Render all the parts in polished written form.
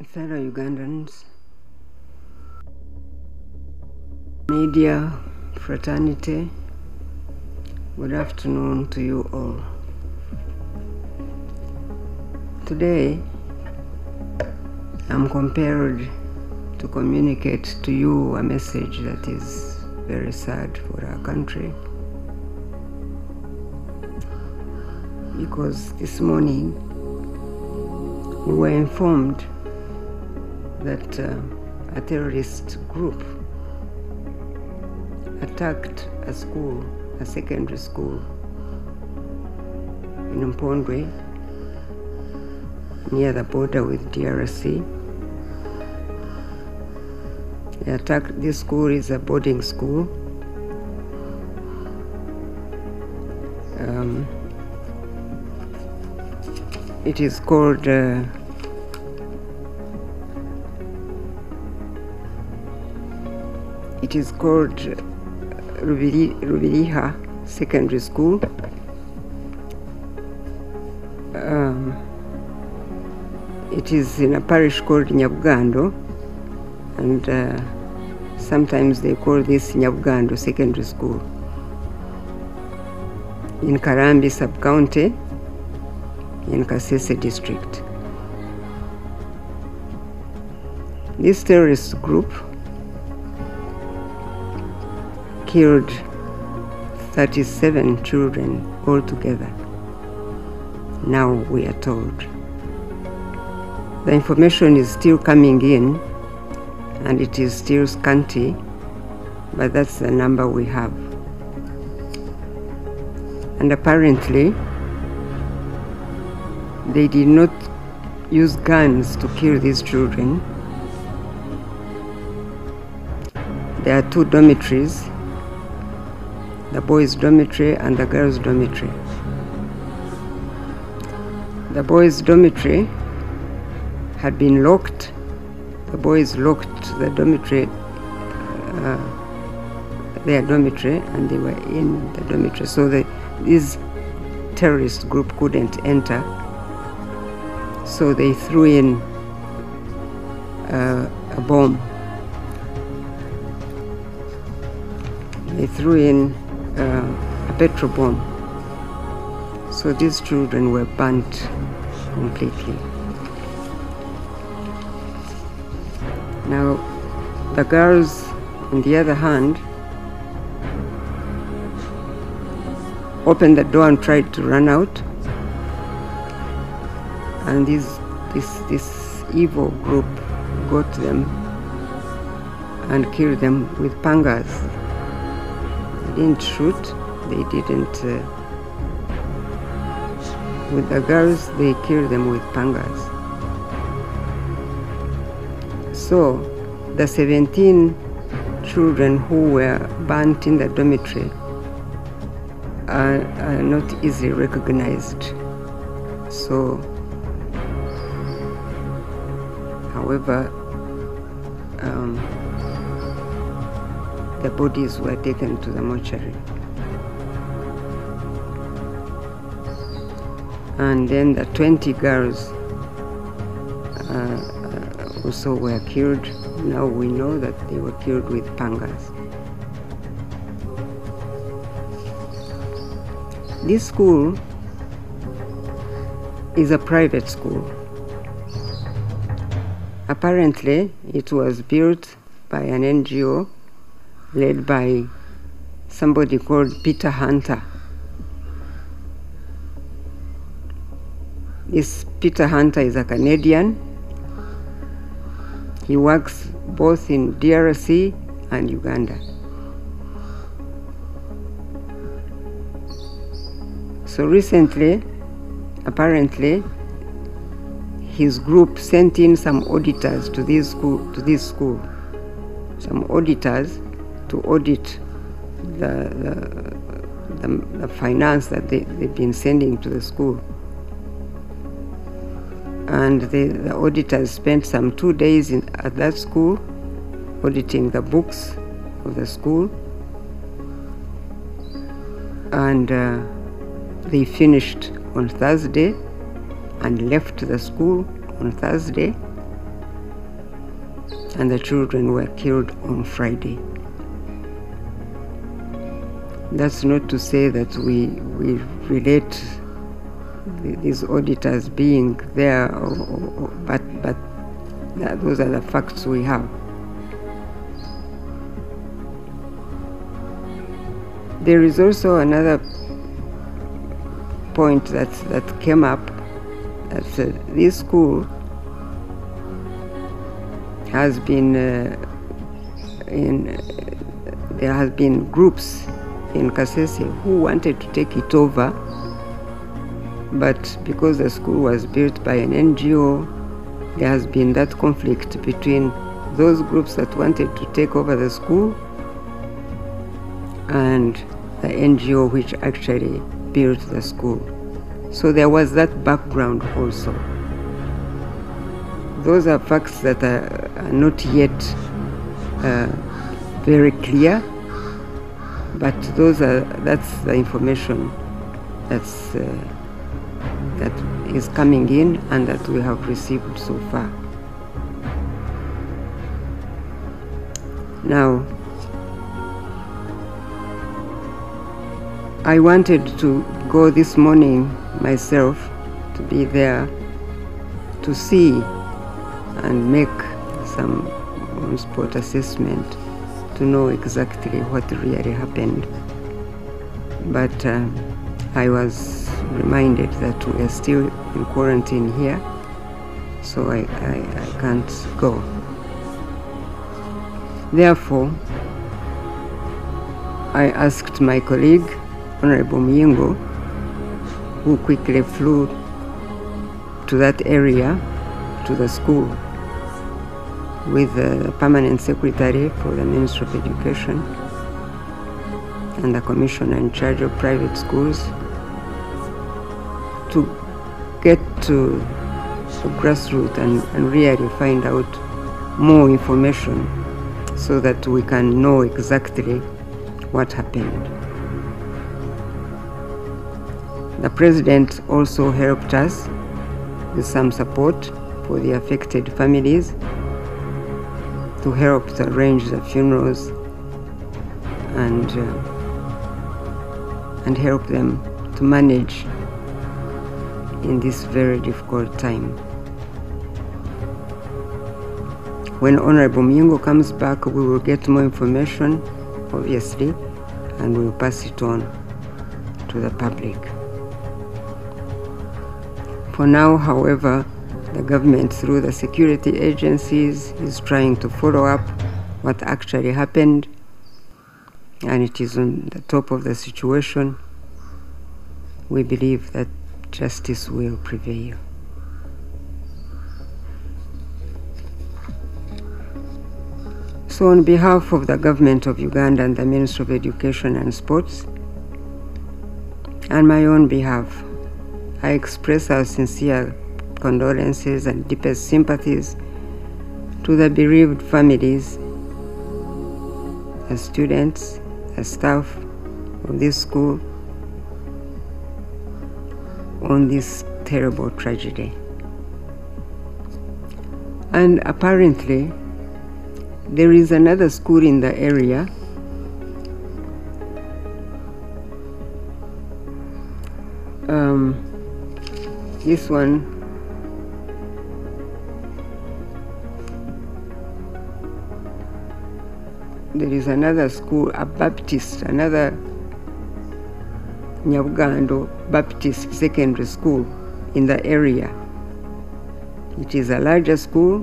Fellow Ugandans, media fraternity, good afternoon to you all. Today, I'm compelled to communicate to you a message that is very sad for our country, because this morning we were informed that a terrorist group attacked a school, a secondary school in Mpondwe, near the border with DRC. They attacked, this school is a boarding school. It is called Rubiriha Secondary School. It is in a parish called Nyabugando, and sometimes they call this Nyabugando Secondary School, in Karambi Sub-County, in Kasese district. This terrorist group killed 37 children altogether, now we are told. The information is still coming in, and it is still scanty, but that's the number we have. And apparently, they did not use guns to kill these children. There are two dormitories, the boys' dormitory and the girls' dormitory. The boys' dormitory had been locked. The boys locked the dormitory, their dormitory, and they were in the dormitory. So this terrorist group couldn't enter. So they threw in a bomb. They threw in a petrol bomb. So these children were burnt completely. Now, the girls, on the other hand, opened the door and tried to run out. And this evil group got them and killed them with pangas. They didn't shoot, they didn't, with the girls, they killed them with pangas. So, the 17 children who were burnt in the dormitory are not easily recognized. So, however, the bodies were taken to the mortuary. And then the 20 girls also were killed. Now we know that they were killed with pangas. This school is a private school. Apparently, it was built by an NGO led by somebody called Peter Hunter. This Peter Hunter is a Canadian. He works both in DRC and Uganda. So recently, apparently, his group sent in some auditors to this school, some auditors to audit the finance that they've been sending to the school. And the auditors spent some 2 days at that school auditing the books of the school, and they finished on Thursday and left the school on Thursday, and the children were killed on Friday. That's not to say that we relate these auditors being there, but those are the facts we have. There is also another point that came up, that this school has been there has been groups in Kasese who wanted to take it over, but because the school was built by an NGO, there has been that conflict between those groups that wanted to take over the school and the NGO which actually built the school. So there was that background also. Those are facts that are not yet very clear, but that's the information that is coming in and that we have received so far. Now, I wanted to go this morning myself, to be there, to see and make some on-spot assessment to know exactly what really happened. But I was reminded that we are still in quarantine here, so I can't go. Therefore, I asked my colleague, Honorable Muyingo, who quickly flew to that area, to the school, with the permanent secretary for the Ministry of Education and the commissioner in charge of private schools, to get to the grassroots and really find out more information so that we can know exactly what happened. The President also helped us with some support for the affected families, to help to arrange the funerals and help them to manage in this very difficult time. When Honorable Muyingo comes back, we will get more information, obviously, and we'll pass it on to the public. For now, however, the government, through the security agencies, is trying to follow up what actually happened, and it is on the top of the situation. We believe that justice will prevail. So on behalf of the government of Uganda and the Ministry of Education and Sports, and my own behalf, I express our sincere condolences and deepest sympathies to the bereaved families, the students, the staff of this school, on this terrible tragedy. And apparently, there is another school in the area this one there is another school, a Baptist, another Nyabugando Baptist Secondary School in the area. It is a larger school,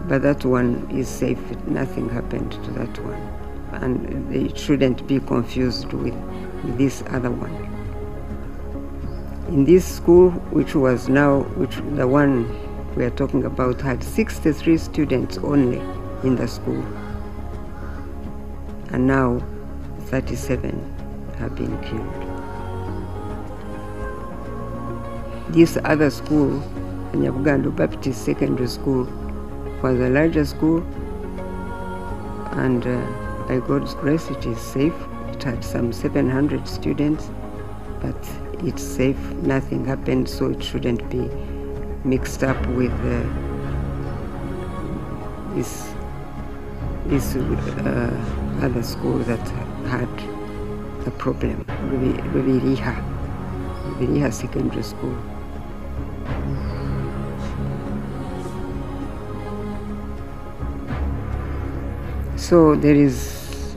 but that one is safe. Nothing happened to that one, and it shouldn't be confused with this other one. In this school, which the one we are talking about, had 63 students only in the school, and now 37 have been killed. This other school, Nyabugando Baptist Secondary School, was a larger school, and by God's grace it is safe. It had some 700 students, but it's safe. Nothing happened, so it shouldn't be mixed up with this other school that had a problem, Rubiriha Secondary School. So there is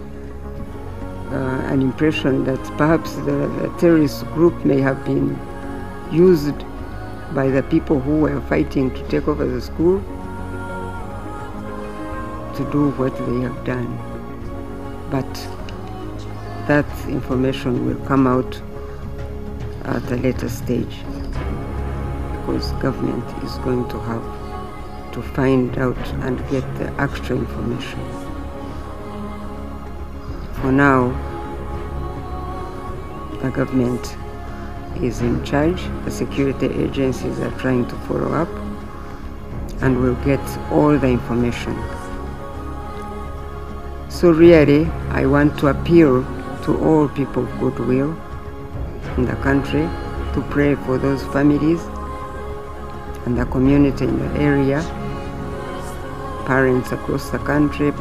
an impression that perhaps the terrorist group may have been used by the people who were fighting to take over the school to do what they have done. But that information will come out at a later stage, because government is going to have to find out and get the actual information. For now, the government is in charge. The security agencies are trying to follow up and will get all the information. So really, I want to appeal to all people of goodwill in the country to pray for those families and the community in the area, parents across the country.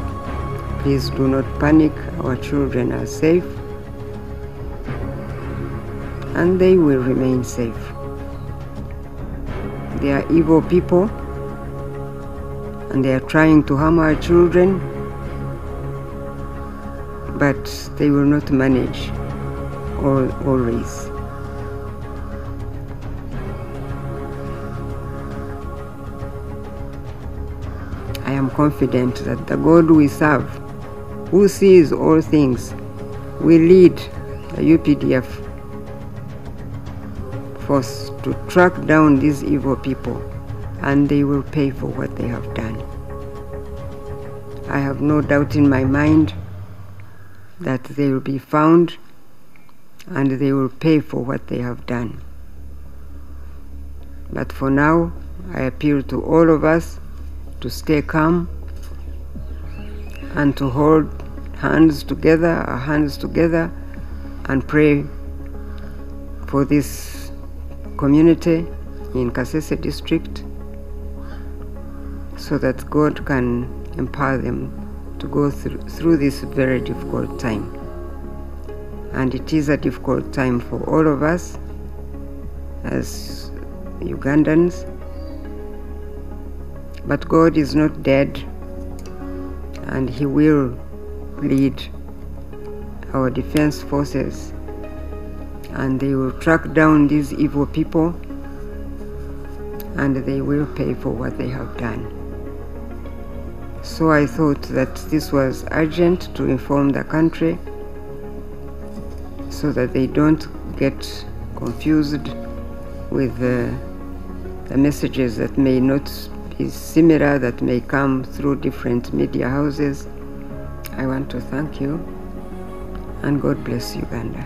Please do not panic. Our children are safe, and they will remain safe. They are evil people, and they are trying to harm our children, but they will not manage always. I am confident that the God we serve, who sees all things, will lead the UPDF force to track down these evil people, and they will pay for what they have done. I have no doubt in my mind that they will be found and they will pay for what they have done. But for now, I appeal to all of us to stay calm and to hold our hands together, and pray for this community in Kasese district, so that God can empower them to go through this very difficult time. And it is a difficult time for all of us as Ugandans, but God is not dead, and He will lead our defense forces, and they will track down these evil people, and they will pay for what they have done. So I thought that this was urgent to inform the country, so that they don't get confused with the messages that may not be similar, that may come through different media houses. I want to thank you, and God bless Uganda.